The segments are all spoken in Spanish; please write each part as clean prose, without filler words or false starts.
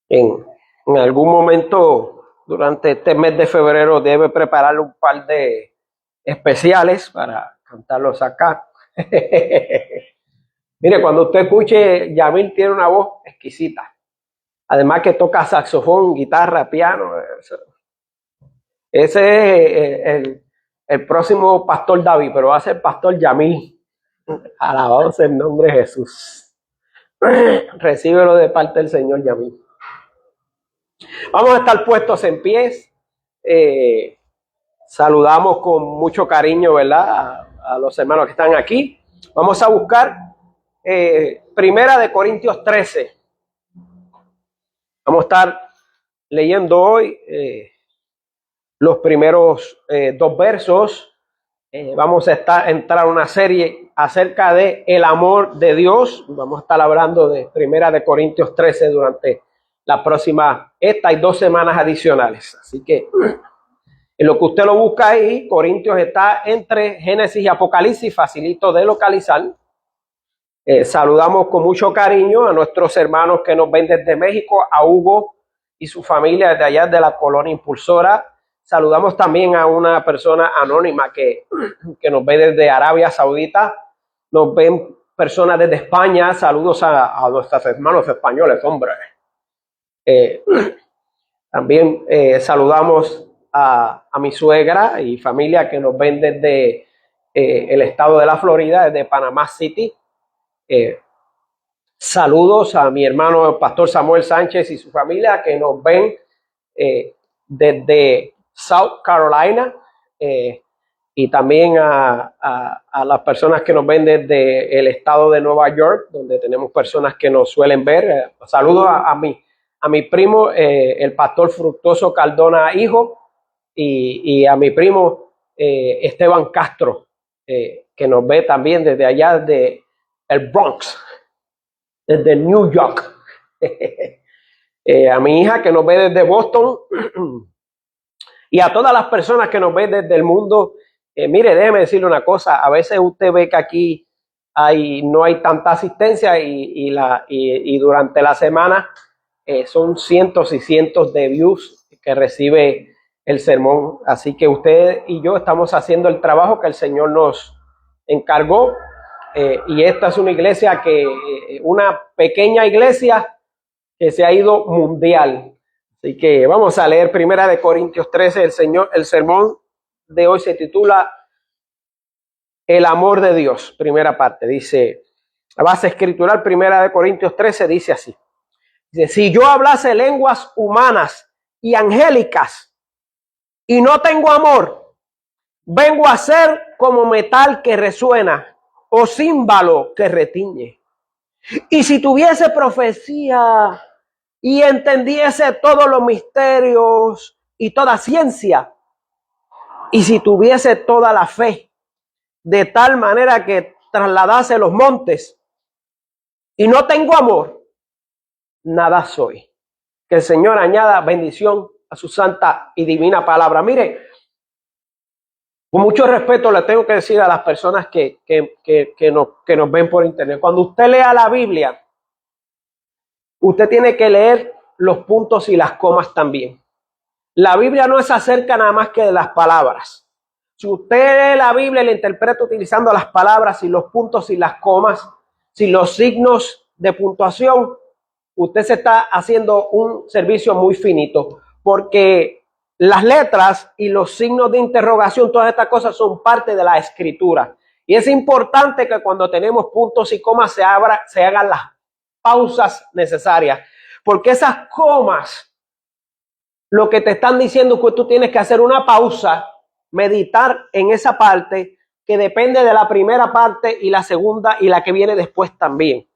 En, en algún momento durante este mes de febrero debe preparar un par de especiales para cantarlos acá. Mire, cuando usted escuche, Yamil tiene una voz exquisita. Además que toca saxofón, guitarra, piano. Ese es el próximo pastor David, pero va a ser pastor Yamil. Alabado sea el nombre de Jesús. Recíbelo de parte del Señor Yamil. Vamos a estar puestos en pies. Saludamos con mucho cariño, ¿verdad? A los hermanos que están aquí. Vamos a buscar Primera de Corintios 13. Vamos a estar leyendo hoy los primeros dos versos. Vamos a entrar a una serie acerca de el amor de Dios. Vamos a estar hablando de Primera de Corintios 13 durante la próxima, esta y 2 semanas adicionales. Así que en lo que usted lo busca ahí, Corintios está entre Génesis y Apocalipsis, facilito de localizar. Saludamos con mucho cariño a nuestros hermanos que nos ven desde México, a Hugo y su familia desde allá de la Colonia Impulsora. Saludamos también a una persona anónima que nos ve desde Arabia Saudita. Nos ven personas desde España. Saludos a nuestros hermanos españoles, hombre. También saludamos a mi suegra y familia que nos ven desde el estado de la Florida, desde Panamá City. Saludos a mi hermano el pastor Samuel Sánchez y su familia que nos ven desde South Carolina, y también a las personas que nos ven desde el estado de Nueva York, donde tenemos personas que nos suelen ver. Saludos a mi primo, el pastor Fructuoso Cardona hijo, y a mi primo Esteban Castro, que nos ve también desde allá de el Bronx, desde New York. A mi hija que nos ve desde Boston y a todas las personas que nos ven desde el mundo. Mire, déjeme decirle una cosa, a veces usted ve que aquí no hay tanta asistencia y durante la semana son cientos y cientos de views que recibe el sermón. Así que usted y yo estamos haciendo el trabajo que el Señor nos encargó. Y esta es una iglesia una pequeña iglesia que se ha ido mundial. Así que vamos a leer Primera de Corintios 13. El sermón de hoy se titula El amor de Dios. Primera parte, dice, la base escritural, Primera de Corintios 13, dice así. Dice, si yo hablase lenguas humanas y angélicas y no tengo amor, vengo a ser como metal que resuena o címbalo que retiñe. Y si tuviese profecía y entendiese todos los misterios y toda ciencia, y si tuviese toda la fe, de tal manera que trasladase los montes, y no tengo amor, nada soy. Que el Señor añada bendición a su santa y divina palabra. Mire, con mucho respeto le tengo que decir a las personas que nos ven por internet, cuando usted lea la Biblia, usted tiene que leer los puntos y las comas también. La Biblia no es acerca nada más que de las palabras. Si usted lee la Biblia y la interpreta utilizando las palabras y los puntos y las comas, sin los signos de puntuación, usted se está haciendo un servicio muy finito, porque las letras y los signos de interrogación, todas estas cosas son parte de la escritura. Y es importante que cuando tenemos puntos y comas se hagan las pausas necesarias, porque esas comas lo que te están diciendo es que tú tienes que hacer una pausa, meditar en esa parte que depende de la primera parte y la segunda y la que viene después también.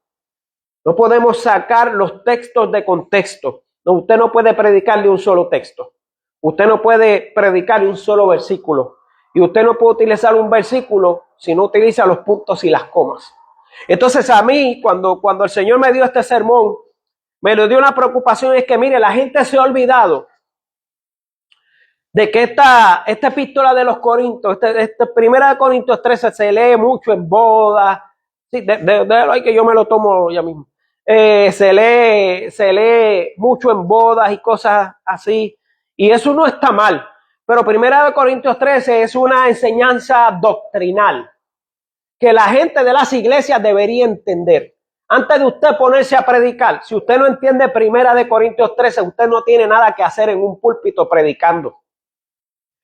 No podemos sacar los textos de contexto. No, usted no puede predicar de un solo texto. Usted no puede predicar de un solo versículo. Y usted no puede utilizar un versículo si no utiliza los puntos y las comas. Entonces a mí, cuando el Señor me dio este sermón, me lo dio una preocupación, es que mire, la gente se ha olvidado de que esta epístola de los Corintios, Primera de Corintios 13 se lee mucho en bodas. Sí, déjalo ahí que yo me lo tomo ya mismo. se lee mucho en bodas y cosas así, y eso no está mal. Pero 1 Corintios 13 es una enseñanza doctrinal que la gente de las iglesias debería entender. Antes de usted ponerse a predicar, si usted no entiende 1 Corintios 13, usted no tiene nada que hacer en un púlpito predicando.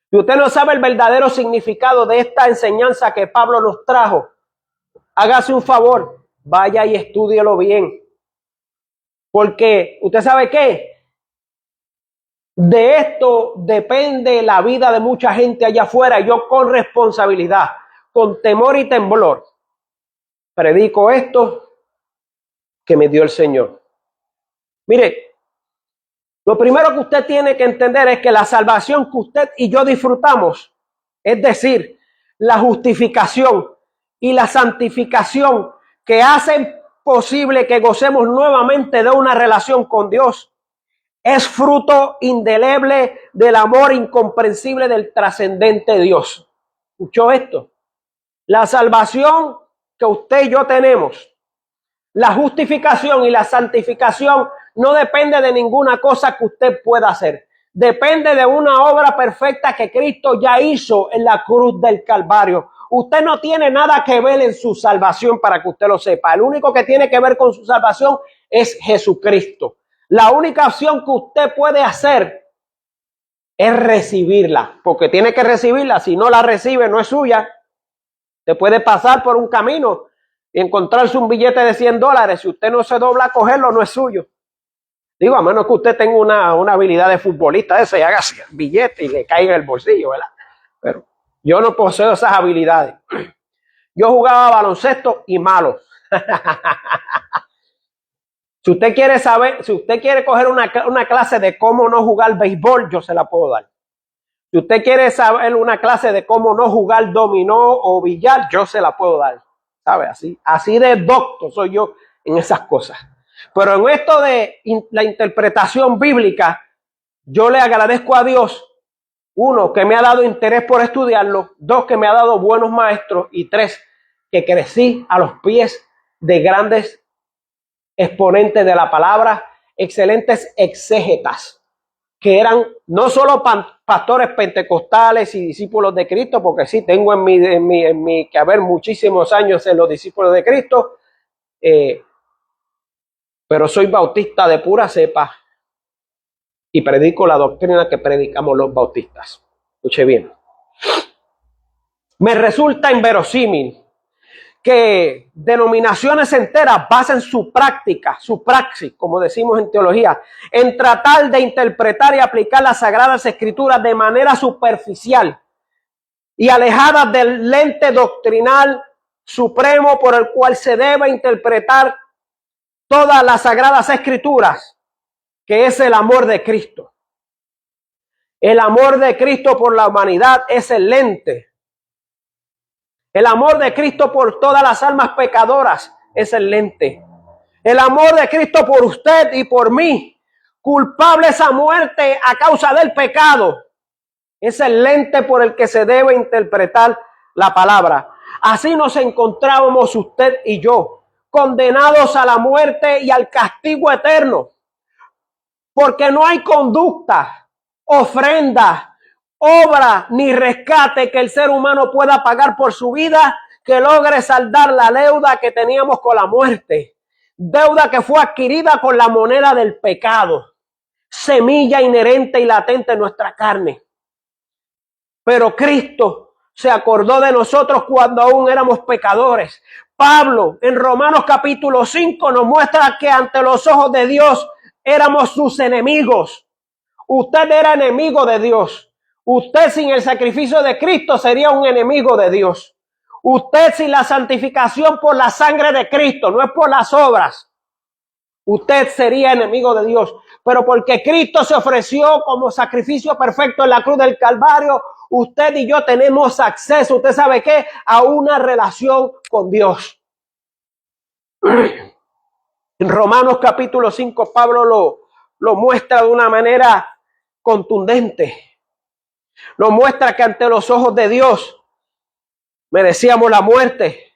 Si usted no sabe el verdadero significado de esta enseñanza que Pablo nos trajo, hágase un favor, vaya y estúdielo bien. Porque usted sabe qué, de esto depende la vida de mucha gente allá afuera. Yo con responsabilidad, con temor y temblor, predico esto que me dio el Señor. Mire, lo primero que usted tiene que entender es que la salvación que usted y yo disfrutamos, es decir, la justificación y la santificación que hacen posible que gocemos nuevamente de una relación con Dios, es fruto indeleble del amor incomprensible del trascendente Dios. ¿Escuchó esto? La salvación que usted y yo tenemos, la justificación y la santificación, no depende de ninguna cosa que usted pueda hacer. Depende de una obra perfecta que Cristo ya hizo en la cruz del Calvario. Usted no tiene nada que ver en su salvación, para que usted lo sepa. El único que tiene que ver con su salvación es Jesucristo. La única opción que usted puede hacer es recibirla, porque tiene que recibirla. Si no la recibe, no es suya. Te puede pasar por un camino y encontrarse un billete de $100. Si usted no se dobla a cogerlo, no es suyo. Digo, a menos que usted tenga una habilidad de futbolista ese y haga billete y le caiga en el bolsillo, ¿verdad? Pero yo no poseo esas habilidades. Yo jugaba baloncesto y malo. Si usted quiere saber, si usted quiere coger una clase de cómo no jugar béisbol, yo se la puedo dar. Si usted quiere saber una clase de cómo no jugar dominó o billar, yo se la puedo dar. ¿Sabe? Así de docto soy yo en esas cosas. Pero en esto de la interpretación bíblica, yo le agradezco a Dios, uno, que me ha dado interés por estudiarlo, dos, que me ha dado buenos maestros, y tres, que crecí a los pies de grandes exponentes de la palabra, excelentes exégetas, que eran no solo pastores pentecostales y discípulos de Cristo, porque sí, tengo en mi que haber muchísimos años en los discípulos de Cristo, pero soy bautista de pura cepa y predico la doctrina que predicamos los bautistas. Escuche bien. Me resulta inverosímil que denominaciones enteras basen su práctica, su praxis, como decimos en teología, en tratar de interpretar y aplicar las Sagradas Escrituras de manera superficial y alejada del lente doctrinal supremo por el cual se debe interpretar todas las Sagradas Escrituras, que es el amor de Cristo. El amor de Cristo por la humanidad es el lente. El amor de Cristo por todas las almas pecadoras es el lente. El amor de Cristo por usted y por mí, culpables a muerte a causa del pecado, es el lente por el que se debe interpretar la palabra. Así nos encontrábamos usted y yo, condenados a la muerte y al castigo eterno, porque no hay conducta, ofrenda, obra ni rescate que el ser humano pueda pagar por su vida que logre saldar la deuda que teníamos con la muerte, deuda que fue adquirida con la moneda del pecado, semilla inherente y latente en nuestra carne. Pero Cristo se acordó de nosotros cuando aún éramos pecadores. Pablo en Romanos capítulo 5 nos muestra que ante los ojos de Dios éramos sus enemigos. Usted era enemigo de Dios. Usted sin el sacrificio de Cristo sería un enemigo de Dios. Usted sin la santificación por la sangre de Cristo, no es por las obras, usted sería enemigo de Dios. Pero porque Cristo se ofreció como sacrificio perfecto en la cruz del Calvario, usted y yo tenemos acceso, ¿usted sabe qué? A una relación con Dios. En Romanos capítulo 5, Pablo lo muestra de una manera contundente. Nos muestra que ante los ojos de Dios merecíamos la muerte,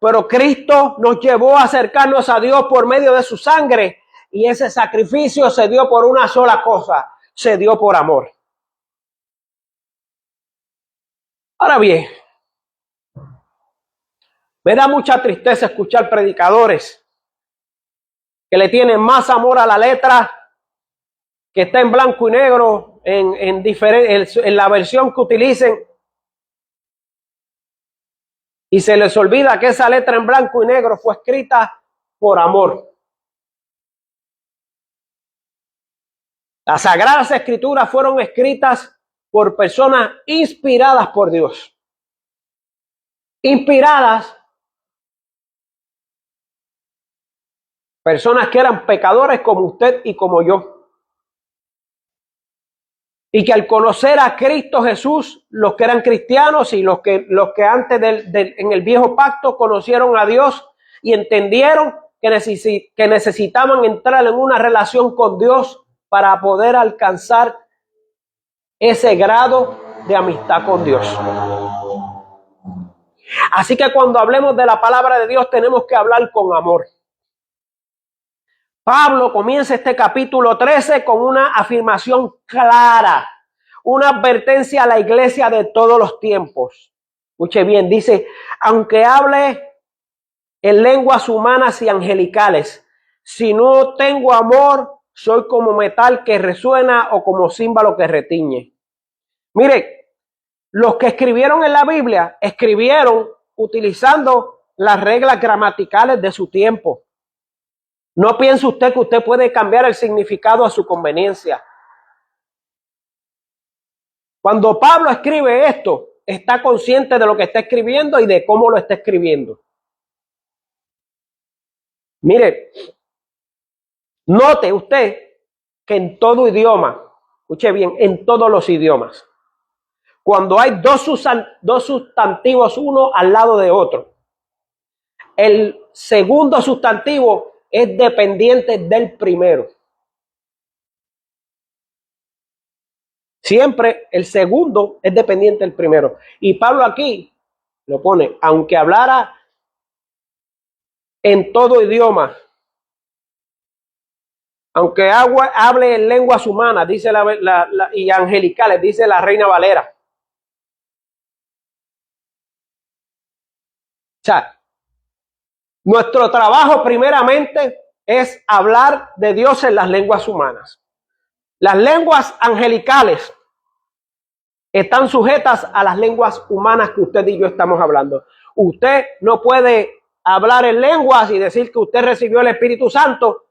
Pero Cristo nos llevó a acercarnos a Dios por medio de su sangre. Y ese sacrificio se dio por una sola cosa. Se dio por amor. Ahora bien, me da mucha tristeza escuchar predicadores que le tienen más amor a la letra, que está en blanco y negro, en la versión que utilicen, y se les olvida que esa letra en blanco y negro fue escrita por amor. Las Sagradas Escrituras fueron escritas por personas inspiradas por Dios. Inspiradas, personas que eran pecadores como usted y como yo. Y que al conocer a Cristo Jesús, los que eran cristianos y los que antes en el viejo pacto conocieron a Dios y entendieron que necesitaban entrar en una relación con Dios para poder alcanzar ese grado de amistad con Dios. Así que cuando hablemos de la palabra de Dios tenemos que hablar con amor. Pablo comienza este capítulo 13 con una afirmación clara, una advertencia a la iglesia de todos los tiempos. Escuche bien, dice, aunque hable en lenguas humanas y angelicales, si no tengo amor, soy como metal que resuena o como címbalo que retiñe. Mire, los que escribieron en la Biblia, escribieron utilizando las reglas gramaticales de su tiempo. No piense usted que usted puede cambiar el significado a su conveniencia. Cuando Pablo escribe esto, está consciente de lo que está escribiendo y de cómo lo está escribiendo. Mire, note usted que en todo idioma, escuche bien, en todos los idiomas, cuando hay dos sustantivos uno al lado de otro, el segundo sustantivo es dependiente del primero. Siempre el segundo es dependiente del primero. Y Pablo aquí lo pone, aunque hablara en todo idioma, aunque hable en lenguas humanas, dice y angelicales, dice la Reina Valera. O sea, nuestro trabajo primeramente es hablar de Dios en las lenguas humanas. Las lenguas angelicales están sujetas a las lenguas humanas que usted y yo estamos hablando. Usted no puede hablar en lenguas y decir que usted recibió el Espíritu Santo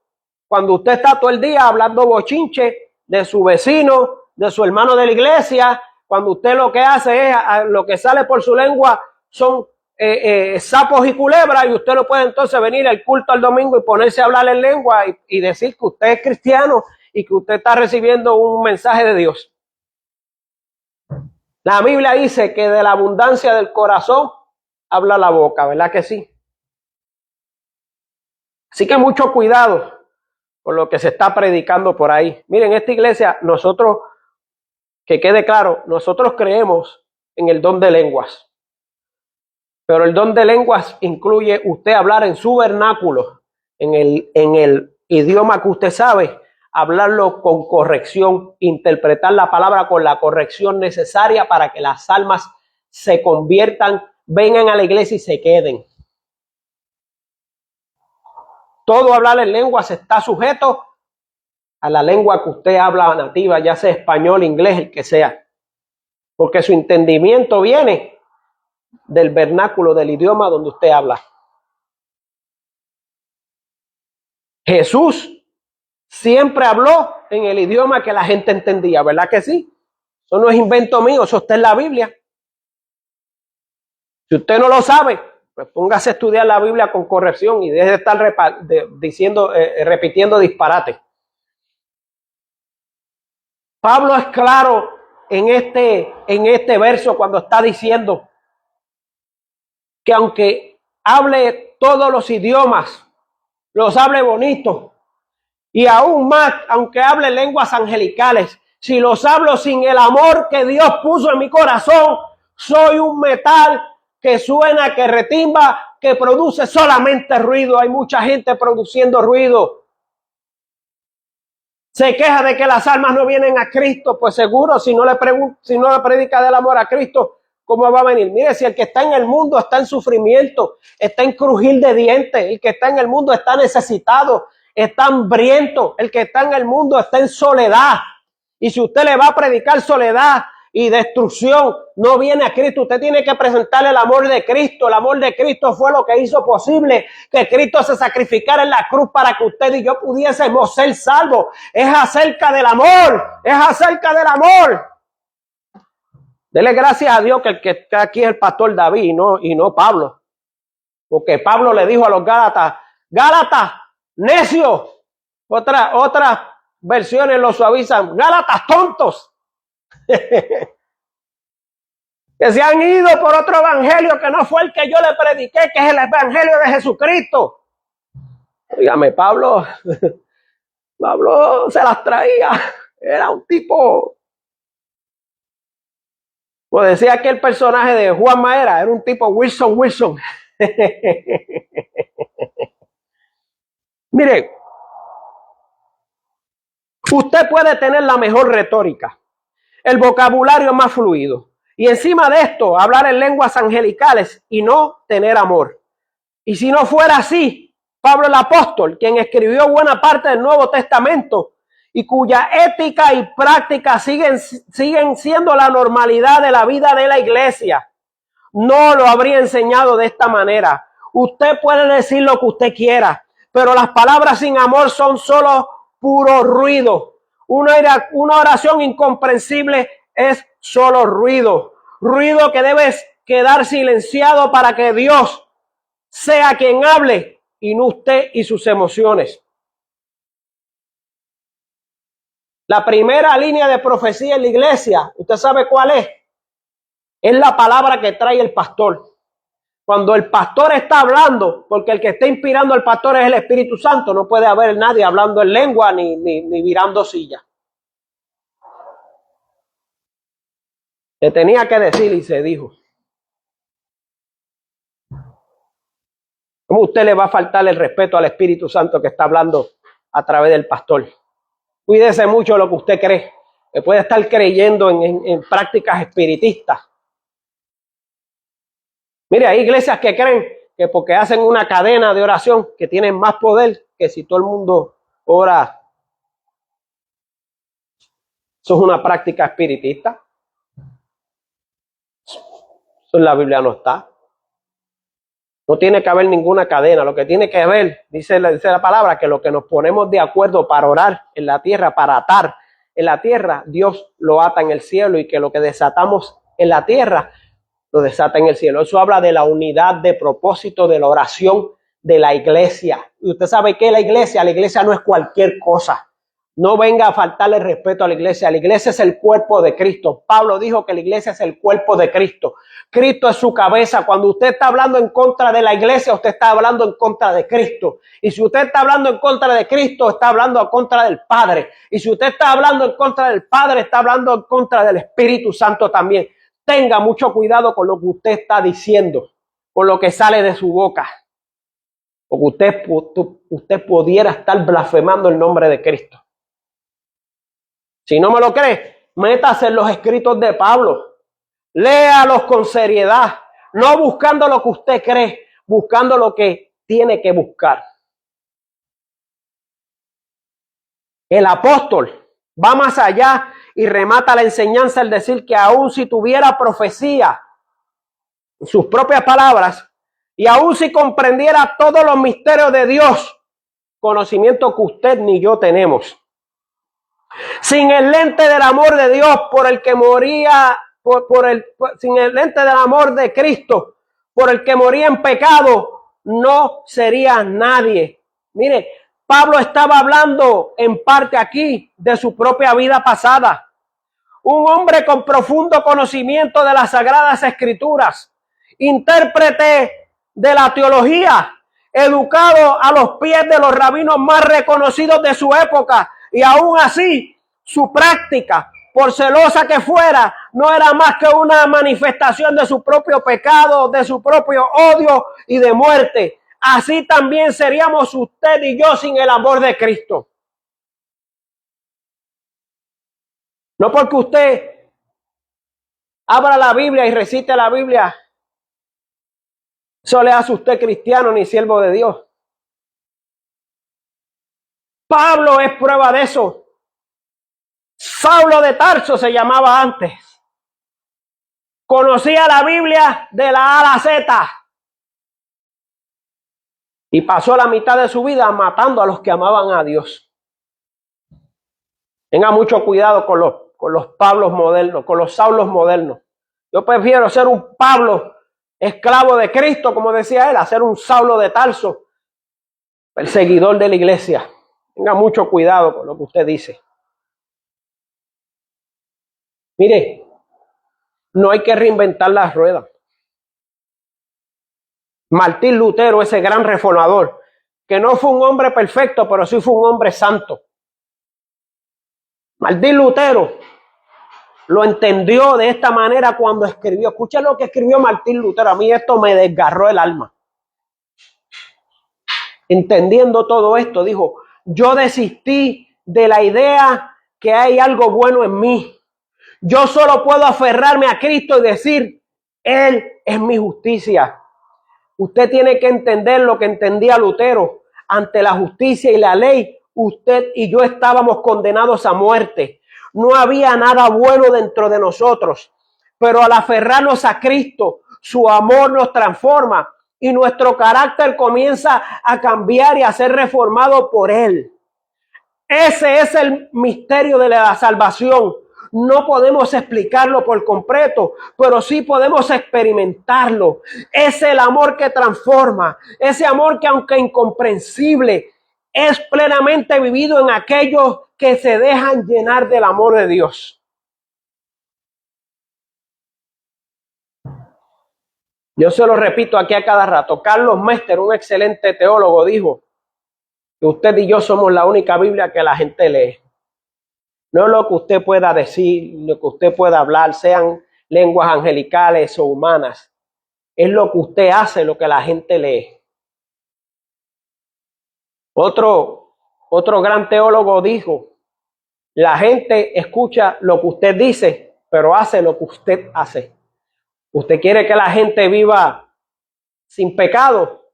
cuando usted está todo el día hablando bochinche de su vecino, de su hermano de la iglesia, cuando usted lo que hace es, lo que sale por su lengua son sapos y culebras, y usted no puede entonces venir al culto al domingo y ponerse a hablar en lengua y decir que usted es cristiano y que usted está recibiendo un mensaje de Dios. La Biblia dice que de la abundancia del corazón habla la boca, ¿verdad que sí? Así que mucho cuidado con lo que se está predicando por ahí. Miren, esta iglesia, nosotros, que quede claro, nosotros creemos en el don de lenguas. Pero el don de lenguas incluye usted hablar en su vernáculo, en el idioma que usted sabe, hablarlo con corrección, interpretar la palabra con la corrección necesaria para que las almas se conviertan, vengan a la iglesia y se queden. Todo hablar en lenguas está sujeto a la lengua que usted habla nativa, ya sea español, inglés, el que sea. Porque su entendimiento viene del vernáculo, del idioma donde usted habla. Jesús siempre habló en el idioma que la gente entendía, ¿verdad que sí? Eso no es invento mío, eso está en la Biblia. Si usted no lo sabe, pues póngase a estudiar la Biblia con corrección y deje de estar repitiendo disparates. Pablo es claro en este verso cuando está diciendo que aunque hable todos los idiomas, los hable bonito, y aún más, aunque hable lenguas angelicales, si los hablo sin el amor que Dios puso en mi corazón, soy un metal que suena, que retimba, que produce solamente ruido. Hay mucha gente produciendo ruido. Se queja de que las almas no vienen a Cristo. Pues seguro, si no le predica del amor a Cristo, ¿cómo va a venir? Mire, si el que está en el mundo está en sufrimiento, está en crujir de dientes, el que está en el mundo está necesitado, está hambriento, el que está en el mundo está en soledad. Y si usted le va a predicar soledad y destrucción, no viene a Cristo. Usted tiene que presentarle el amor de Cristo. El amor de Cristo fue lo que hizo posible que Cristo se sacrificara en la cruz para que usted y yo pudiésemos ser salvos. Es acerca del amor. Es acerca del amor. Dele gracias a Dios que el que está aquí es el pastor David y no Pablo. Porque Pablo le dijo a los Gálatas, Gálatas, necios. Otras versiones lo suavizan, Gálatas, tontos. Que se han ido por otro evangelio que no fue el que yo le prediqué, que es el evangelio de Jesucristo. Dígame, Pablo se las traía. Era un tipo, como decía aquel personaje de Juan Maera, era un tipo Wilson. Mire, usted puede tener la mejor retórica, el vocabulario más fluido, y encima de esto hablar en lenguas angelicales y no tener amor. Y si no fuera así, Pablo el apóstol, quien escribió buena parte del Nuevo Testamento y cuya ética y práctica siguen siendo la normalidad de la vida de la iglesia, no lo habría enseñado de esta manera. Usted puede decir lo que usted quiera, pero las palabras sin amor son solo puro ruido. Una oración incomprensible es solo ruido. Ruido que debe quedar silenciado para que Dios sea quien hable y no usted y sus emociones. La primera línea de profecía en la iglesia, ¿usted sabe cuál es? Es la palabra que trae el pastor. Cuando el pastor está hablando, porque el que está inspirando al pastor es el Espíritu Santo, no puede haber nadie hablando en lengua ni virando silla. Le tenía que decir y se dijo. ¿Cómo usted le va a faltar el respeto al Espíritu Santo que está hablando a través del pastor? Cuídese mucho de lo que usted cree, que puede estar creyendo en prácticas espiritistas. Mire, hay iglesias que creen que porque hacen una cadena de oración que tienen más poder que si todo el mundo ora. Eso es una práctica espiritista. Eso en la Biblia no está. No tiene que haber ninguna cadena. Lo que tiene que haber, dice la palabra, que lo que nos ponemos de acuerdo para orar en la tierra, para atar en la tierra, Dios lo ata en el cielo, y que lo que desatamos en la tierra lo desata en el cielo. Eso habla de la unidad de propósito de la oración de la iglesia. Y usted sabe que la iglesia no es cualquier cosa. No venga a faltarle respeto a la iglesia. La iglesia es el cuerpo de Cristo. Pablo dijo que la iglesia es el cuerpo de Cristo. Cristo es su cabeza. Cuando usted está hablando en contra de la iglesia, usted está hablando en contra de Cristo. Y si usted está hablando en contra de Cristo, está hablando en contra del Padre. Y si usted está hablando en contra del Padre, está hablando en contra del Espíritu Santo también. Tenga mucho cuidado con lo que usted está diciendo, con lo que sale de su boca. Porque usted pudiera estar blasfemando el nombre de Cristo. Si no me lo cree, métase en los escritos de Pablo. Léalos con seriedad, no buscando lo que usted cree, buscando lo que tiene que buscar. El apóstol va más allá y remata la enseñanza al decir que aun si tuviera profecía, en sus propias palabras, y aun si comprendiera todos los misterios de Dios, conocimiento que usted ni yo tenemos, sin el lente del amor de Dios por el que moría, sin el lente del amor de Cristo por el que moría en pecado, no sería nadie. Mire, Pablo estaba hablando en parte aquí de su propia vida pasada. Un hombre con profundo conocimiento de las Sagradas Escrituras, intérprete de la teología, educado a los pies de los rabinos más reconocidos de su época, y aún así su práctica, por celosa que fuera, no era más que una manifestación de su propio pecado, de su propio odio y de muerte. Así también seríamos usted y yo sin el amor de Cristo. No porque usted abra la Biblia y recite la Biblia, eso le hace usted cristiano ni siervo de Dios. Pablo es prueba de eso. Saulo de Tarso se llamaba antes. Conocía la Biblia de la A a la Z. Y pasó la mitad de su vida matando a los que amaban a Dios. Tenga mucho cuidado con los Pablos modernos, con los Saulos modernos. Yo prefiero ser un Pablo esclavo de Cristo, como decía él, a ser un Saulo de Tarso, perseguidor de la iglesia. Tenga mucho cuidado con lo que usted dice. Mire, no hay que reinventar las ruedas. Martín Lutero, ese gran reformador, que no fue un hombre perfecto, pero sí fue un hombre santo. Martín Lutero lo entendió de esta manera cuando escribió. Escucha lo que escribió Martín Lutero. A mí esto me desgarró el alma. Entendiendo todo esto, dijo: yo desistí de la idea que hay algo bueno en mí. Yo solo puedo aferrarme a Cristo y decir: Él es mi justicia. Usted tiene que entender lo que entendía Lutero. Ante la justicia y la ley, usted y yo estábamos condenados a muerte. No había nada bueno dentro de nosotros. Pero al aferrarnos a Cristo, su amor nos transforma y nuestro carácter comienza a cambiar y a ser reformado por Él. Ese es el misterio de la salvación. No podemos explicarlo por completo, pero sí podemos experimentarlo. Es el amor que transforma, ese amor que, aunque incomprensible, es plenamente vivido en aquellos que se dejan llenar del amor de Dios. Yo se lo repito aquí a cada rato. Carlos Mester, un excelente teólogo, dijo que usted y yo somos la única Biblia que la gente lee. No lo que usted pueda decir, lo que usted pueda hablar, sean lenguas angelicales o humanas. Es lo que usted hace, lo que la gente lee. Otro gran teólogo dijo: la gente escucha lo que usted dice, pero hace lo que usted hace. ¿Usted quiere que la gente viva sin pecado?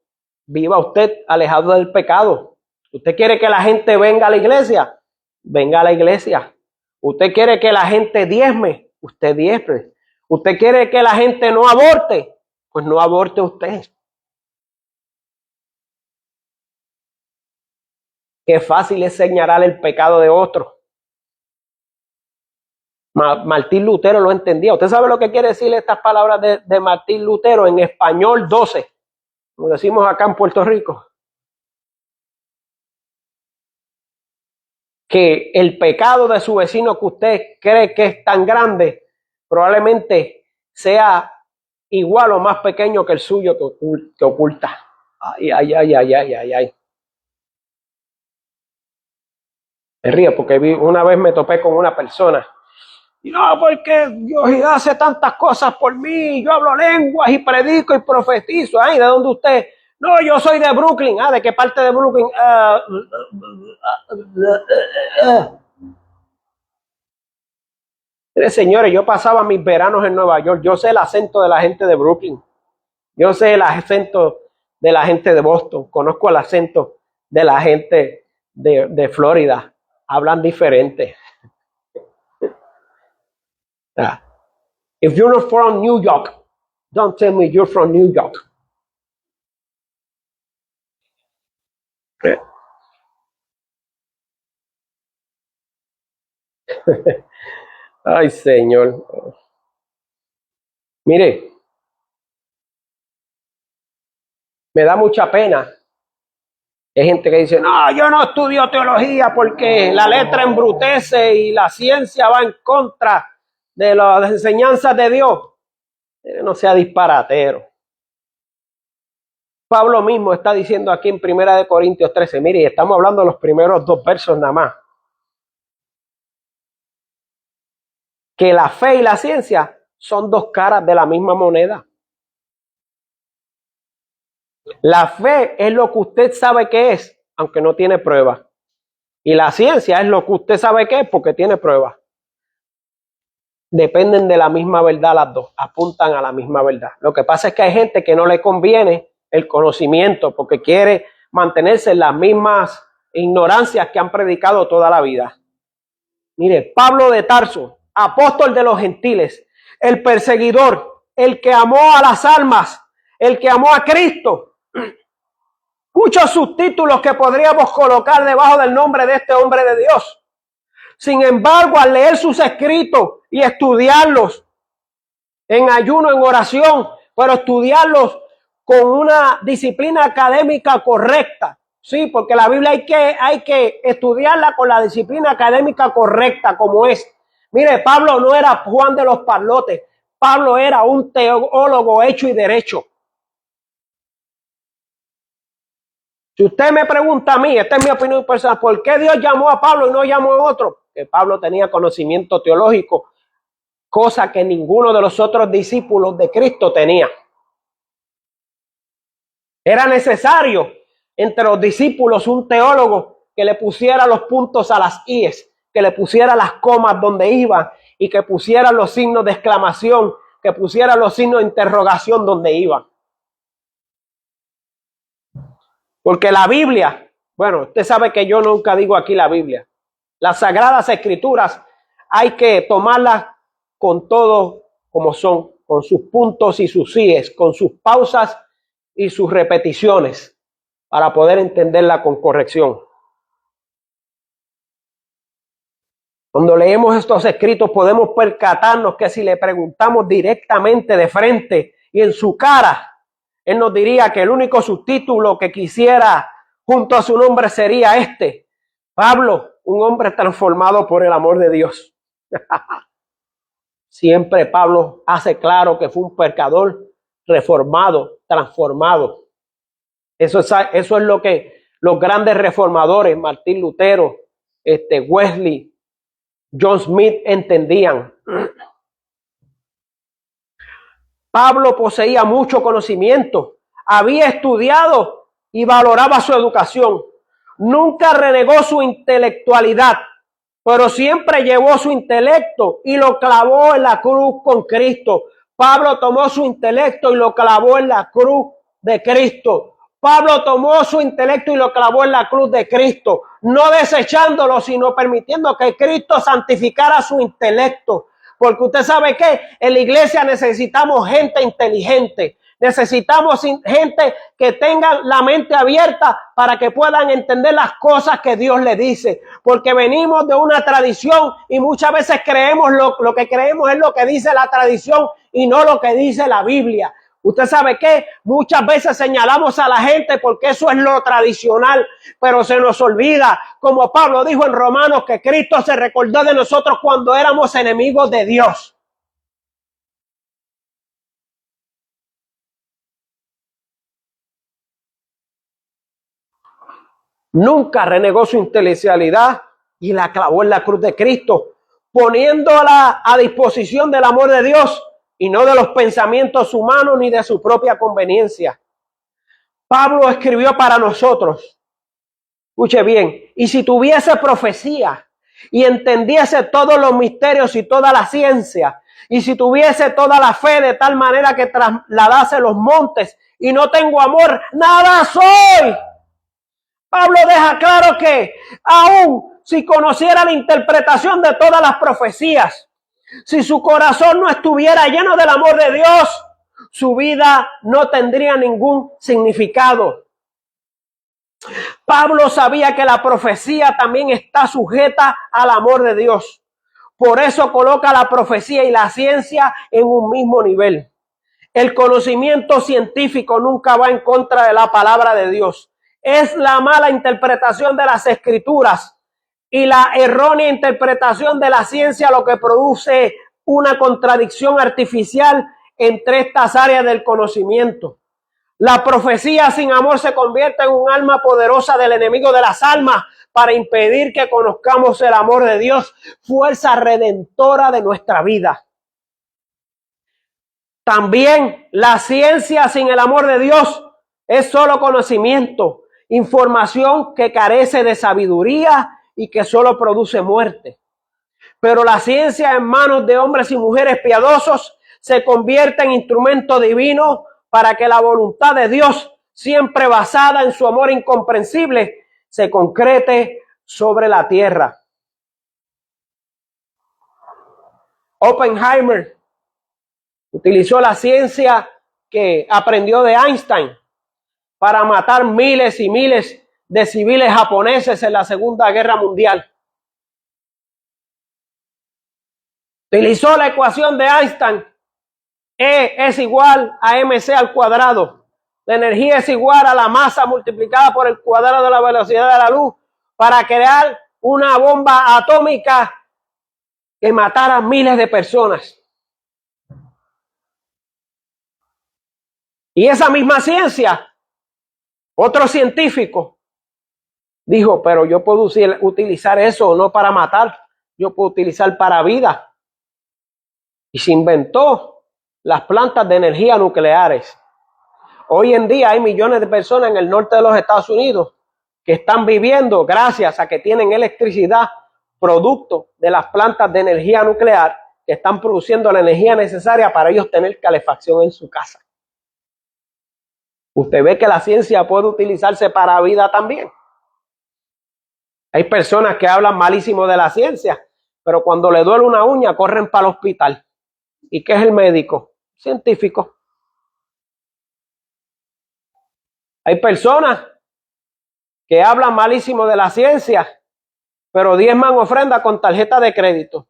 Viva usted alejado del pecado. ¿Usted quiere que la gente venga a la iglesia? Venga a la iglesia. ¿Usted quiere que la gente diezme? Usted diezme. ¿Usted quiere que la gente no aborte? Pues no aborte usted. Qué fácil es señalar el pecado de otro. Martín Lutero lo entendía. ¿Usted sabe lo que quiere decir estas palabras de Martín Lutero en español 12? Como decimos acá en Puerto Rico. Que el pecado de su vecino que usted cree que es tan grande, probablemente sea igual o más pequeño que el suyo que oculta. Ay, ay, ay, ay, ay, ay, ay. Me río porque una vez me topé con una persona. Y no, porque Dios hace tantas cosas por mí. Yo hablo lenguas y predico y profetizo. Ay, ¿de dónde usted? No, yo soy de Brooklyn. ¿De qué parte de Brooklyn? Señores, yo pasaba mis veranos en Nueva York. Yo sé el acento de la gente de Brooklyn. Yo sé el acento de la gente de Boston. Conozco el acento de la gente de Florida. Hablan diferente. If you're not from New York, don't tell me you're from New York. Ay, Señor. Mire, me da mucha pena. Hay gente que dice: no, yo no estudio teología porque la letra embrutece y la ciencia va en contra de las enseñanzas de Dios. No sea disparatero. Pablo mismo está diciendo aquí en 1 Corintios 13, mire, estamos hablando de los primeros 2 versos nada más. que la fe y la ciencia son dos caras de la misma moneda. La fe es lo que usted sabe que es, aunque no tiene pruebas. Y la ciencia es lo que usted sabe que es porque tiene pruebas. Dependen de la misma verdad las dos, apuntan a la misma verdad. Lo que pasa es que hay gente que no le conviene el conocimiento porque quiere mantenerse en las mismas ignorancias que han predicado toda la vida. Mire, Pablo de Tarso, apóstol de los gentiles, el perseguidor, el que amó a las almas, el que amó a Cristo. Muchos subtítulos que podríamos colocar debajo del nombre de este hombre de Dios. Sin embargo, al leer sus escritos y estudiarlos en ayuno, en oración, pero estudiarlos con una disciplina académica correcta. Sí, porque la Biblia hay que estudiarla con la disciplina académica correcta como es. Mire, Pablo no era Juan de los Parlotes. Pablo era un teólogo hecho y derecho. Si usted me pregunta a mí, esta es mi opinión personal, ¿por qué Dios llamó a Pablo y no llamó a otro? Que Pablo tenía conocimiento teológico, cosa que ninguno de los otros discípulos de Cristo tenía. Era necesario entre los discípulos un teólogo que le pusiera los puntos a las íes, que le pusiera las comas donde iban y que pusiera los signos de exclamación, que pusiera los signos de interrogación donde iban. Porque la Biblia, bueno, usted sabe que yo nunca digo aquí la Biblia. Las Sagradas Escrituras hay que tomarlas con todo como son, con sus puntos y sus síes, con sus pausas y sus repeticiones, para poder entenderla con corrección. Cuando leemos estos escritos podemos percatarnos que si le preguntamos directamente de frente y en su cara, él nos diría que el único subtítulo que quisiera junto a su nombre sería este: Pablo, un hombre transformado por el amor de Dios. Siempre Pablo hace claro que fue un pecador reformado, transformado. Eso es lo que los grandes reformadores, Martín Lutero, Wesley, John Smith, entendían. Pablo poseía mucho conocimiento, había estudiado y valoraba su educación. Nunca renegó su intelectualidad, pero siempre llevó su intelecto y lo clavó en la cruz con Cristo. Pablo tomó su intelecto y lo clavó en la cruz de Cristo. Pablo tomó su intelecto y lo clavó en la cruz de Cristo, no desechándolo, sino permitiendo que Cristo santificara su intelecto. Porque usted sabe que en la iglesia necesitamos gente inteligente, necesitamos gente que tenga la mente abierta para que puedan entender las cosas que Dios le dice. Porque venimos de una tradición y muchas veces creemos lo que creemos es lo que dice la tradición y no lo que dice la Biblia. Usted sabe que muchas veces señalamos a la gente porque eso es lo tradicional, pero se nos olvida, como Pablo dijo en Romanos, que Cristo se recordó de nosotros cuando éramos enemigos de Dios. Nunca renegó su intelectualidad y la clavó en la cruz de Cristo, poniéndola a disposición del amor de Dios y no de los pensamientos humanos ni de su propia conveniencia. Pablo escribió para nosotros. Escuche bien, y si tuviese profecía y entendiese todos los misterios y toda la ciencia, y si tuviese toda la fe de tal manera que trasladase los montes y no tengo amor, nada soy. Pablo deja claro que aún si conociera la interpretación de todas las profecías, si su corazón no estuviera lleno del amor de Dios, su vida no tendría ningún significado. Pablo sabía que la profecía también está sujeta al amor de Dios. Por eso coloca la profecía y la ciencia en un mismo nivel. El conocimiento científico nunca va en contra de la palabra de Dios. Es la mala interpretación de las escrituras y la errónea interpretación de la ciencia lo que produce una contradicción artificial entre estas áreas del conocimiento. La profecía sin amor se convierte en un arma poderosa del enemigo de las almas para impedir que conozcamos el amor de Dios, fuerza redentora de nuestra vida. También la ciencia sin el amor de Dios es solo conocimiento, información que carece de sabiduría y que solo produce muerte. Pero la ciencia en manos de hombres y mujeres piadosos se convierte en instrumento divino para que la voluntad de Dios, siempre basada en su amor incomprensible, se concrete sobre la tierra. Oppenheimer utilizó la ciencia que aprendió de Einstein para matar miles y miles de civiles japoneses en la Segunda Guerra Mundial. Utilizó la ecuación de Einstein. E es igual a mc al cuadrado. La energía es igual a la masa multiplicada por el cuadrado de la velocidad de la luz para crear una bomba atómica que matara a miles de personas. Y esa misma ciencia, otro científico dijo, pero yo puedo utilizar eso no para matar, yo puedo utilizar para vida. Y se inventó las plantas de energía nucleares. Hoy en día hay millones de personas en el norte de los Estados Unidos que están viviendo gracias a que tienen electricidad, producto de las plantas de energía nuclear que están produciendo la energía necesaria para ellos tener calefacción en su casa. Usted ve que la ciencia puede utilizarse para vida también. Hay personas que hablan malísimo de la ciencia, pero cuando le duele una uña corren para el hospital. ¿Y qué es el médico? Científico. Hay personas que hablan malísimo de la ciencia, pero diezman ofrenda con tarjeta de crédito.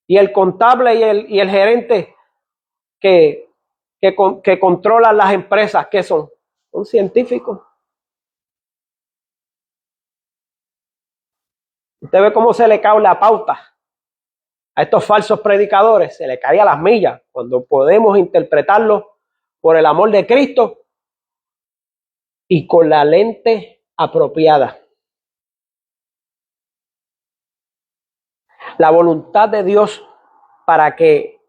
Y el contable y el gerente que controlan las empresas, ¿qué son? Son científicos. Usted ve cómo se le cae la pauta a estos falsos predicadores, se le cae a las millas cuando podemos interpretarlo por el amor de Cristo y con la lente apropiada. La voluntad de Dios para que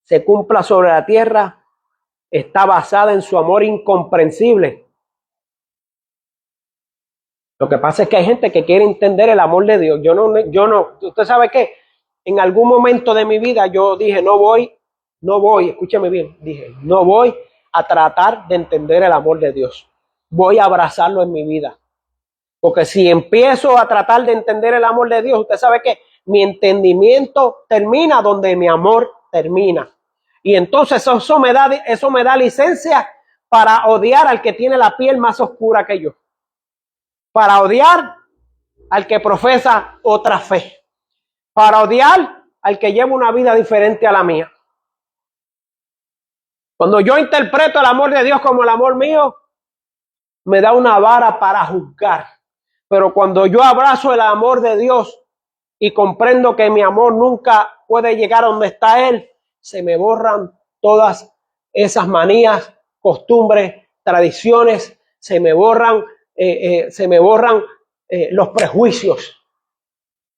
se cumpla sobre la tierra está basada en su amor incomprensible. Lo que pasa es que hay gente que quiere entender el amor de Dios. Yo no. Usted sabe qué, en algún momento de mi vida yo dije, no voy, escúcheme bien, dije, no voy a tratar de entender el amor de Dios. Voy a abrazarlo en mi vida. Porque si empiezo a tratar de entender el amor de Dios, usted sabe que mi entendimiento termina donde mi amor termina. Y entonces eso me da licencia para odiar al que tiene la piel más oscura que yo. Para odiar al que profesa otra fe. Para odiar al que lleva una vida diferente a la mía. Cuando yo interpreto el amor de Dios como el amor mío, me da una vara para juzgar. Pero cuando yo abrazo el amor de Dios y comprendo que mi amor nunca puede llegar a donde está Él, se me borran todas esas manías, costumbres, tradiciones, se me borran los prejuicios.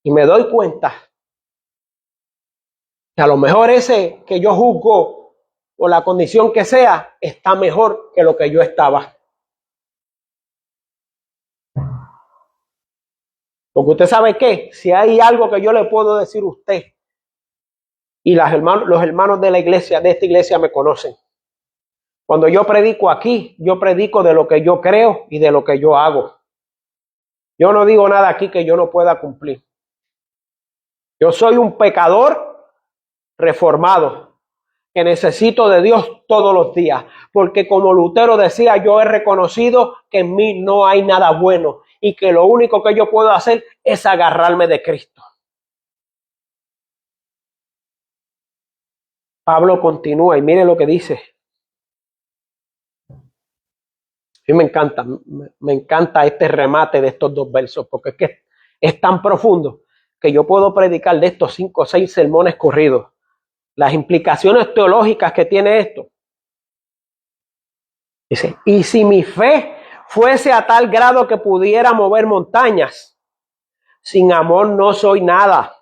Y me doy cuenta que a lo mejor ese que yo juzgo o la condición que sea está mejor que lo que yo estaba. Porque usted sabe que si hay algo que yo le puedo decir a usted, y los hermanos de la iglesia, de esta iglesia me conocen. Cuando yo predico aquí, yo predico de lo que yo creo y de lo que yo hago. Yo no digo nada aquí que yo no pueda cumplir. Yo soy un pecador reformado que necesito de Dios todos los días. Porque como Lutero decía, yo he reconocido que en mí no hay nada bueno y que lo único que yo puedo hacer es agarrarme de Cristo. Pablo continúa y mire lo que dice. A mí me encanta este remate de estos dos versos, porque es que es tan profundo que yo puedo predicar de estos 5 o 6 sermones corridos. Las implicaciones teológicas que tiene esto. Dice, y si mi fe fuese a tal grado que pudiera mover montañas, sin amor no soy nada.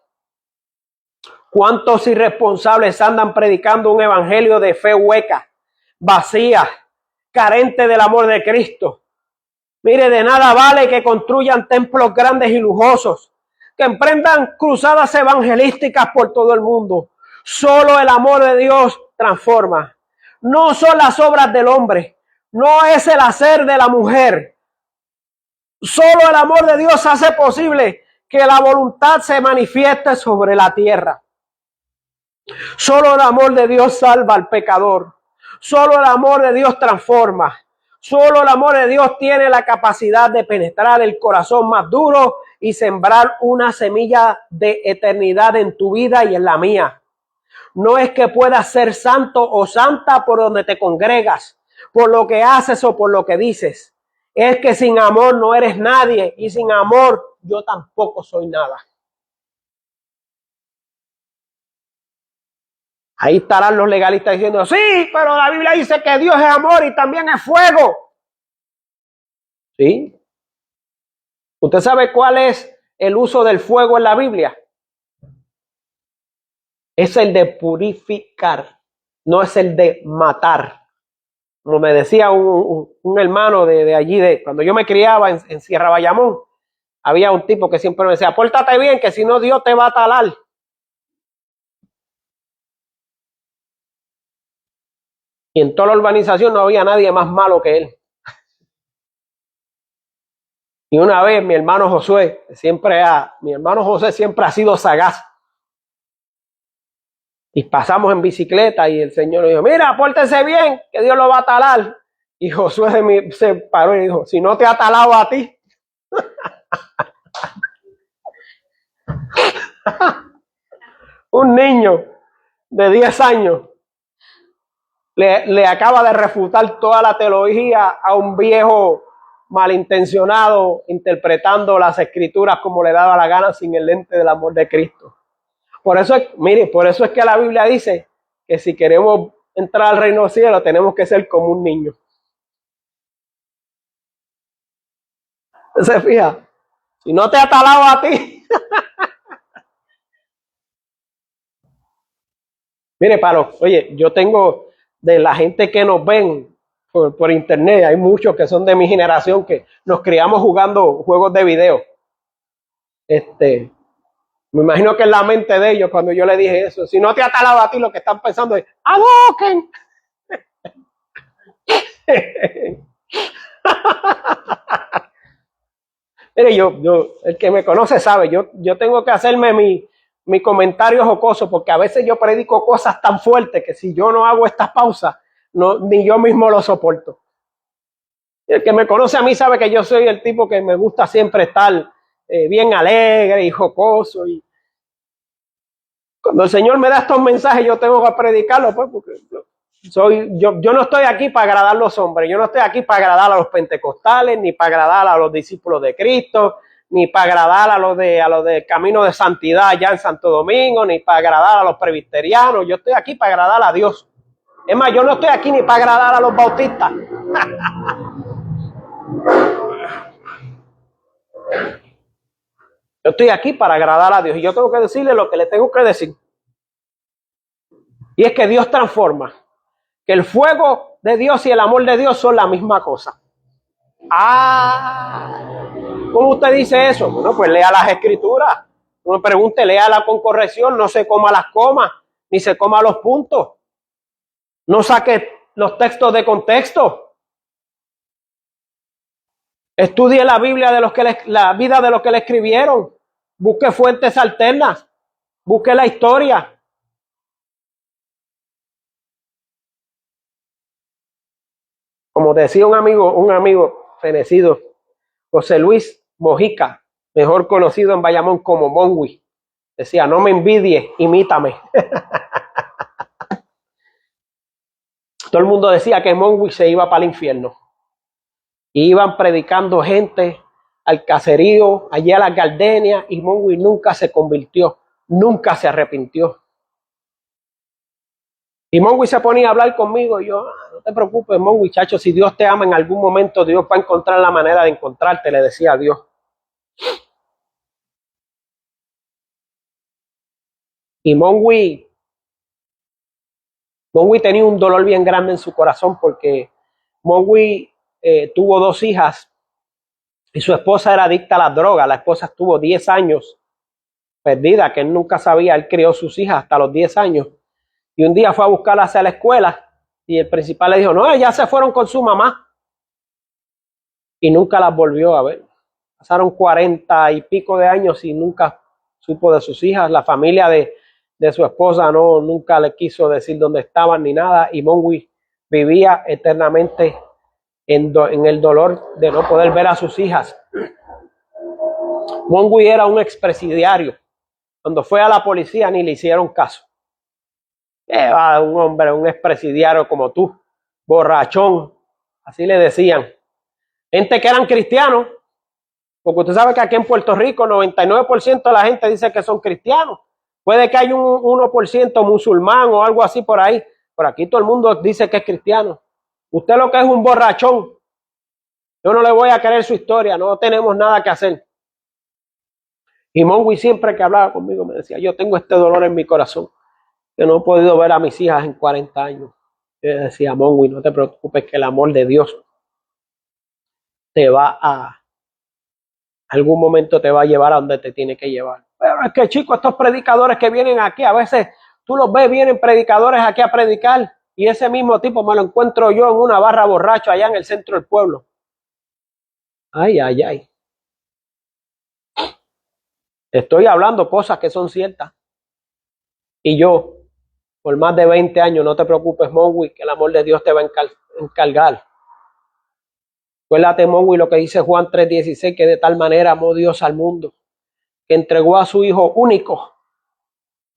¿Cuántos irresponsables andan predicando un evangelio de fe hueca, vacía, carente del amor de Cristo? Mire, de nada vale que construyan templos grandes y lujosos, que emprendan cruzadas evangelísticas por todo el mundo. Solo el amor de Dios transforma. No son las obras del hombre, no es el hacer de la mujer. Solo el amor de Dios hace posible que la voluntad se manifieste sobre la tierra. Solo el amor de Dios salva al pecador. Solo el amor de Dios transforma. Solo el amor de Dios tiene la capacidad de penetrar el corazón más duro y sembrar una semilla de eternidad en tu vida y en la mía. No es que puedas ser santo o santa por donde te congregas, por lo que haces o por lo que dices. Es que sin amor no eres nadie y sin amor yo tampoco soy nada. Ahí estarán los legalistas diciendo, sí, pero la Biblia dice que Dios es amor y también es fuego. ¿Sí? ¿Usted sabe cuál es el uso del fuego en la Biblia? Es el de purificar, no es el de matar. Como me decía un hermano de allí, cuando yo me criaba en Sierra Bayamón, había un tipo que siempre me decía, pórtate bien, que si no Dios te va a talar. Y en toda la urbanización no había nadie más malo que él. Y una vez mi hermano José siempre ha sido sagaz. Y pasamos en bicicleta y el Señor le dijo, mira, pórtese bien, que Dios lo va a talar. Y Josué se paró y dijo, si no te ha talado a ti. Un niño de 10 años le acaba de refutar toda la teología a un viejo malintencionado interpretando las escrituras como le daba la gana sin el lente del amor de Cristo. Por eso es que la Biblia dice que si queremos entrar al reino del cielo tenemos que ser como un niño. ¿Se fija? Si no te ha talado a ti. Mire, oye, yo tengo de la gente que nos ven por internet, hay muchos que son de mi generación que nos criamos jugando juegos de video. Me imagino que en la mente de ellos, cuando yo le dije eso, si no te ha talado a ti, lo que están pensando es, ¡aboquen! Mire, el que me conoce sabe, yo tengo que hacerme mi comentario jocoso, porque a veces yo predico cosas tan fuertes que si yo no hago estas pausas, ni yo mismo lo soporto. El que me conoce a mí sabe que yo soy el tipo que me gusta siempre estar bien alegre y jocoso. Y cuando el Señor me da estos mensajes, yo tengo que predicarlos, pues, porque yo no estoy aquí para agradar a los hombres, yo no estoy aquí para agradar a los pentecostales, ni para agradar a los discípulos de Cristo, ni para agradar a los de Camino de Santidad allá en Santo Domingo, ni para agradar a los presbiterianos. Yo estoy aquí para agradar a Dios. Es más, yo no estoy aquí ni para agradar a los bautistas. Yo estoy aquí para agradar a Dios y yo tengo que decirle lo que le tengo que decir. Y es que Dios transforma. Que el fuego de Dios y el amor de Dios son la misma cosa. ¿Cómo usted dice eso? Bueno, pues lea las escrituras. No me pregunte, léala con corrección, no se coma las comas, ni se coma los puntos. No saque los textos de contexto. Estudie la Biblia la vida de los que le escribieron. Busque fuentes alternas. Busque la historia. Como decía un amigo fenecido, José Luis Mojica, mejor conocido en Bayamón como Monwi, decía, no me envidies, imítame. Todo el mundo decía que Monwi se iba para el infierno. Y iban predicando gente al caserío, allí a las gardenias, y Monwi nunca se convirtió, nunca se arrepintió. Y Mongui se ponía a hablar conmigo y yo, no te preocupes, Mongui, chacho, si Dios te ama en algún momento, Dios va a encontrar la manera de encontrarte, le decía a Dios. Y Mongui tenía un dolor bien grande en su corazón porque Mongui tuvo 2 hijas y su esposa era adicta a las drogas. La esposa estuvo 10 años perdida, que él nunca sabía. Él crió sus hijas hasta los 10 años. Y un día fue a buscarla hacia la escuela y el principal le dijo, no, ellas se fueron con su mamá. Y nunca las volvió a ver. Pasaron 40 y pico de años y nunca supo de sus hijas. La familia de su esposa nunca le quiso decir dónde estaban ni nada. Y Mongui vivía eternamente en el dolor de no poder ver a sus hijas. Mongui era un expresidiario. Cuando fue a la policía ni le hicieron caso. Un hombre, un expresidiario como tú, borrachón, así le decían. Gente que eran cristianos, porque usted sabe que aquí en Puerto Rico 99% de la gente dice que son cristianos. Puede que haya un 1% musulmán o algo así por ahí, pero aquí todo el mundo dice que es cristiano. Usted lo que es un borrachón. Yo no le voy a querer su historia, no tenemos nada que hacer. Y Mongui siempre que hablaba conmigo me decía, yo tengo este dolor en mi corazón, que no he podido ver a mis hijas en 40 años. Yo decía, Mongui, no te preocupes, que el amor de Dios te va algún momento te va a llevar a donde te tiene que llevar. Pero es que, chicos, estos predicadores que vienen aquí, a veces tú los ves, vienen predicadores aquí a predicar, y ese mismo tipo me lo encuentro yo en una barra borracho allá en el centro del pueblo. Ay, ay, ay. Estoy hablando cosas que son ciertas. Y yo, por más de 20 años, no te preocupes, Mongui, que el amor de Dios te va a encargar. Acuérdate, Mongui, lo que dice Juan 3:16, que de tal manera amó Dios al mundo, que entregó a su Hijo único,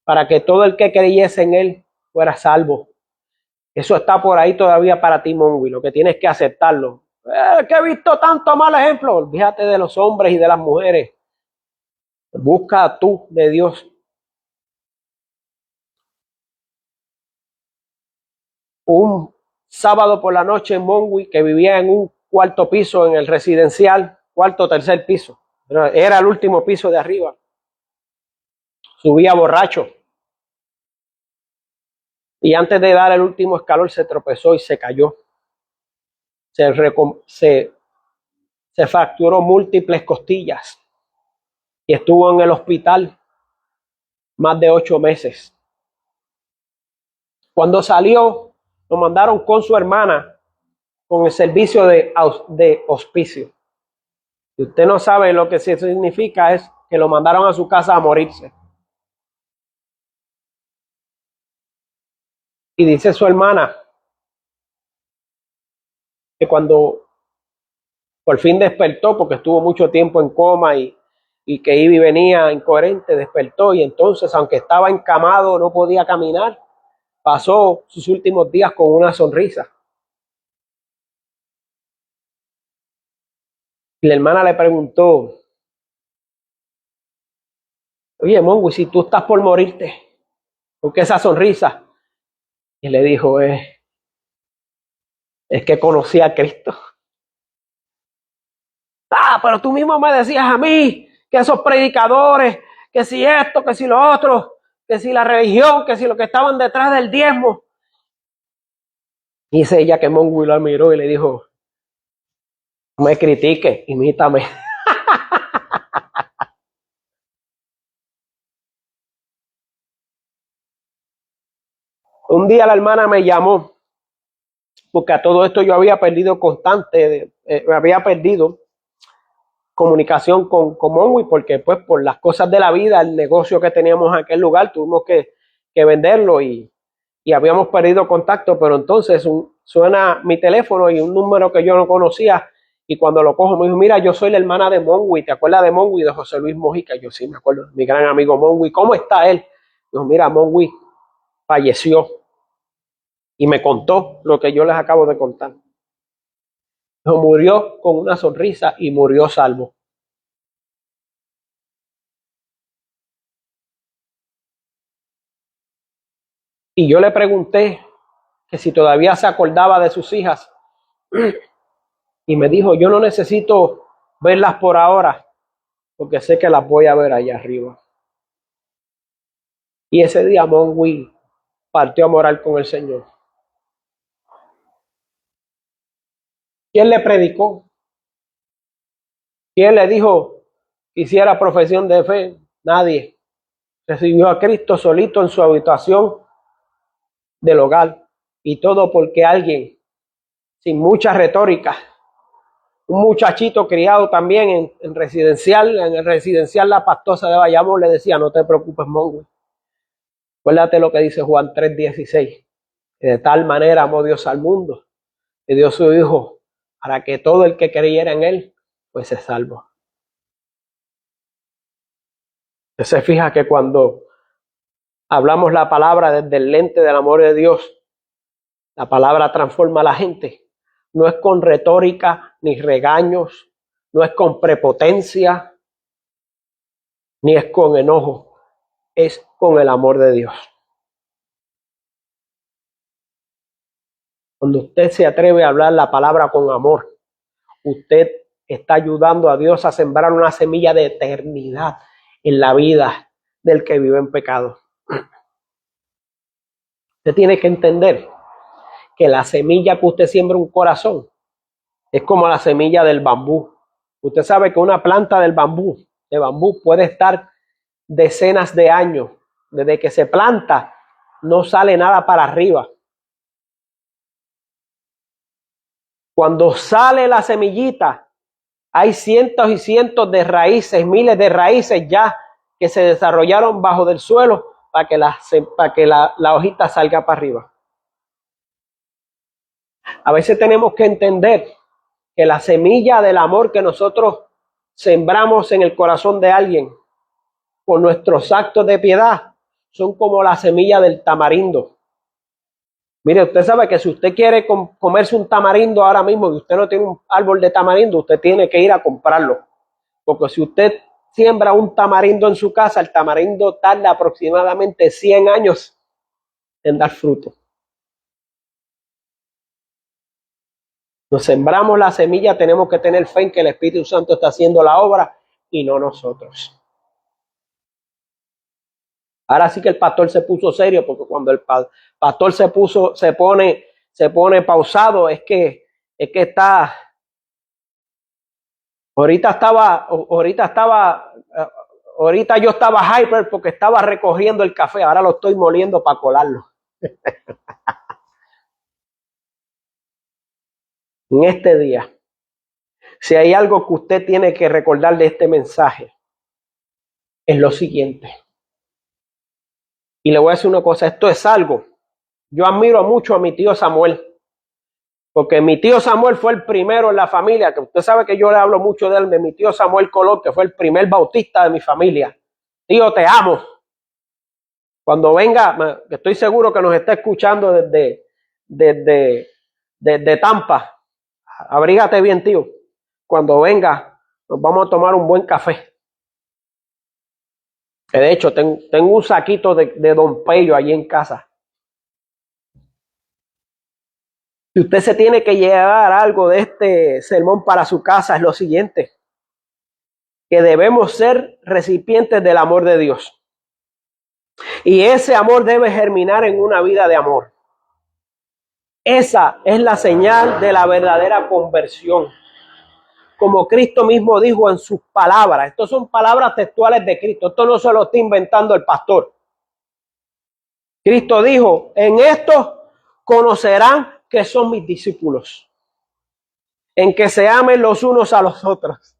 para que todo el que creyese en él fuera salvo. Eso está por ahí todavía para ti, Mongui, lo que tienes que aceptarlo. Que he visto tanto mal ejemplo. Olvídate de los hombres y de las mujeres. Busca tú de Dios. Un sábado por la noche en Mongui, que vivía en un cuarto piso en el residencial, cuarto o tercer piso. Era el último piso de arriba. Subía borracho. Y antes de dar el último escalón se tropezó y se cayó. Se fracturó múltiples costillas y estuvo en el hospital más de 8 meses. Cuando salió, lo mandaron con su hermana con el servicio de hospicio. Si usted no sabe lo que eso significa, es que lo mandaron a su casa a morirse. Y dice su hermana que cuando por fin despertó, porque estuvo mucho tiempo en coma y que iba y venía incoherente, despertó y entonces, aunque estaba encamado, no podía caminar, pasó sus últimos días con una sonrisa. Y la hermana le preguntó, oye, Mongui, si tú estás por morirte, ¿por qué esa sonrisa? Y le dijo, es que conocí a Cristo. Pero tú mismo me decías a mí que esos predicadores, que si esto, que si lo otro, que si la religión, que si lo que estaban detrás del diezmo. Y dice ella que Mongui la miró y le dijo, no me critique, imítame. Un día la hermana me llamó, porque a todo esto yo había perdido había perdido comunicación con Mongui, porque pues por las cosas de la vida, el negocio que teníamos en aquel lugar, tuvimos que venderlo y habíamos perdido contacto, pero entonces suena mi teléfono y un número que yo no conocía, y cuando lo cojo me dijo, mira, yo soy la hermana de Mongui, ¿te acuerdas de Mongui, de José Luis Mojica? Yo sí me acuerdo, mi gran amigo Mongui, ¿cómo está él? Dijo, mira, Mongui falleció, y me contó lo que yo les acabo de contar. Murió con una sonrisa y murió salvo. Y yo le pregunté que si todavía se acordaba de sus hijas. Y me dijo, yo no necesito verlas por ahora, porque sé que las voy a ver allá arriba. Y ese día Monwi partió a morar con el Señor. ¿Quién le predicó? ¿Quién le dijo que hiciera profesión de fe? Nadie. Recibió a Cristo solito en su habitación del hogar. Y todo porque alguien, sin mucha retórica, un muchachito criado también en el residencial La Pastosa de Bayamón, le decía, no te preocupes, Monwi. Acuérdate lo que dice Juan 3:16. Que de tal manera amó Dios al mundo, que dio su Hijo, para que todo el que creyera en Él, pues se salvo. Usted se fija que cuando hablamos la palabra desde el lente del amor de Dios, la palabra transforma a la gente. No es con retórica, ni regaños, no es con prepotencia, ni es con enojo, es con el amor de Dios. Cuando usted se atreve a hablar la palabra con amor, usted está ayudando a Dios a sembrar una semilla de eternidad en la vida del que vive en pecado. Usted tiene que entender que la semilla que usted siembra en un corazón es como la semilla del bambú. Usted sabe que una planta de bambú puede estar decenas de años. Desde que se planta, no sale nada para arriba. Cuando sale la semillita, hay cientos y cientos de raíces, miles de raíces ya que se desarrollaron bajo del suelo para que la hojita salga para arriba. A veces tenemos que entender que la semilla del amor que nosotros sembramos en el corazón de alguien con nuestros actos de piedad son como la semilla del tamarindo. Mire, usted sabe que si usted quiere comerse un tamarindo ahora mismo y usted no tiene un árbol de tamarindo, usted tiene que ir a comprarlo. Porque si usted siembra un tamarindo en su casa, el tamarindo tarda aproximadamente 100 años en dar fruto. Nos sembramos la semilla, tenemos que tener fe en que el Espíritu Santo está haciendo la obra y no nosotros. Ahora sí que el pastor se puso serio, porque cuando el pastor se pone pausado, es que está. Ahorita yo estaba hyper porque estaba recogiendo el café, ahora lo estoy moliendo para colarlo. En este día, si hay algo que usted tiene que recordar de este mensaje, es lo siguiente. Y le voy a decir una cosa, esto es algo. Yo admiro mucho a mi tío Samuel, porque mi tío Samuel fue el primero en la familia, que usted sabe que yo le hablo mucho de él, de mi tío Samuel Colón, que fue el primer bautista de mi familia. Tío, te amo. Cuando venga, estoy seguro que nos está escuchando desde Tampa. Abrígate bien, tío. Cuando venga, nos vamos a tomar un buen café. Que de hecho, tengo un saquito de Don Pello allí en casa. Si usted se tiene que llevar algo de este sermón para su casa, es lo siguiente: que debemos ser recipientes del amor de Dios. Y ese amor debe germinar en una vida de amor. Esa es la señal de la verdadera conversión. Como Cristo mismo dijo en sus palabras, estas son palabras textuales de Cristo, esto no se lo está inventando el pastor. Cristo dijo, en esto conocerán que son mis discípulos, en que se amen los unos a los otros.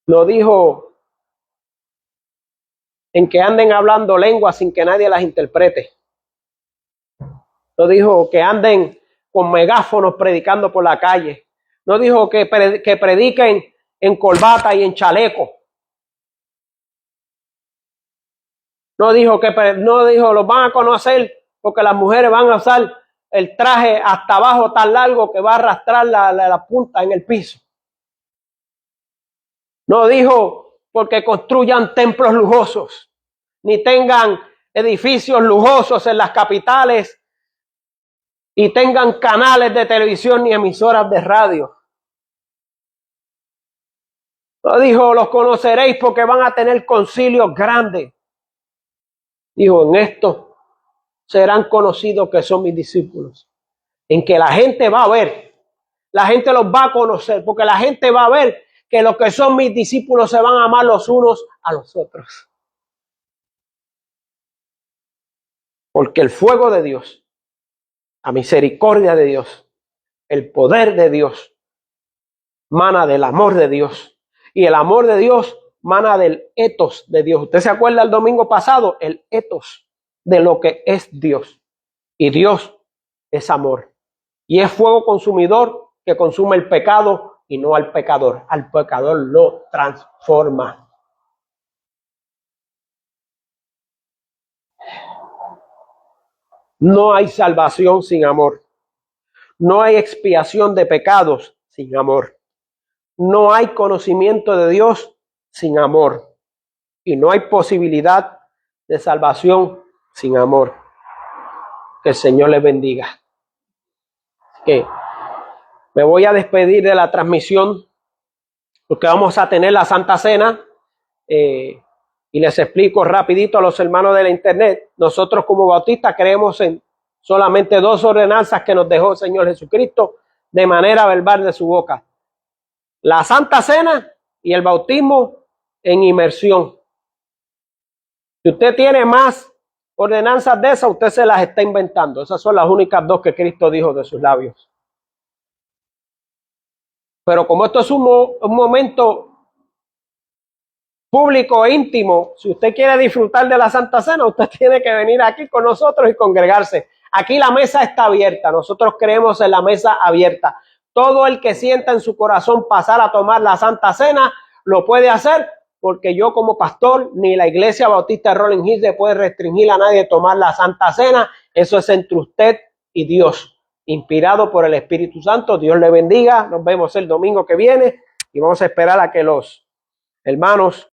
No dijo en que anden hablando lenguas sin que nadie las interprete. No dijo que anden con megáfonos predicando por la calle. No dijo que prediquen en corbata y en chaleco. No dijo los van a conocer porque las mujeres van a usar el traje hasta abajo tan largo que va a arrastrar la punta en el piso. No dijo porque construyan templos lujosos, ni tengan edificios lujosos en las capitales, y tengan canales de televisión ni emisoras de radio. No dijo, los conoceréis porque van a tener concilios grandes. Dijo, en esto serán conocidos que son mis discípulos. En que la gente va a ver, la gente los va a conocer, porque la gente va a ver que los que son mis discípulos se van a amar los unos a los otros. Porque el fuego de Dios, la misericordia de Dios, el poder de Dios, mana del amor de Dios. Y el amor de Dios mana del etos de Dios. ¿Usted se acuerda el domingo pasado? El etos de lo que es Dios. Y Dios es amor. Y es fuego consumidor que consume el pecado y no al pecador. Al pecador lo transforma. No hay salvación sin amor. No hay expiación de pecados sin amor. No hay conocimiento de Dios sin amor. Y no hay posibilidad de salvación sin amor. Que el Señor les bendiga. Que me voy a despedir de la transmisión porque vamos a tener la Santa Cena. Y les explico rapidito a los hermanos de la internet. Nosotros como bautistas creemos en solamente dos ordenanzas que nos dejó el Señor Jesucristo de manera verbal de su boca. La Santa Cena y el bautismo en inmersión. Si usted tiene más ordenanzas de esas, usted se las está inventando. Esas son las únicas dos que Cristo dijo de sus labios. Pero como esto es un momento público e íntimo, si usted quiere disfrutar de la Santa Cena, usted tiene que venir aquí con nosotros y congregarse. Aquí la mesa está abierta. Nosotros creemos en la mesa abierta. Todo el que sienta en su corazón pasar a tomar la Santa Cena, lo puede hacer, porque yo como pastor, ni la Iglesia Bautista de Rolling Hills le puede restringir a nadie de tomar la Santa Cena. Eso es entre usted y Dios, inspirado por el Espíritu Santo. Dios le bendiga. Nos vemos el domingo que viene y vamos a esperar a que los hermanos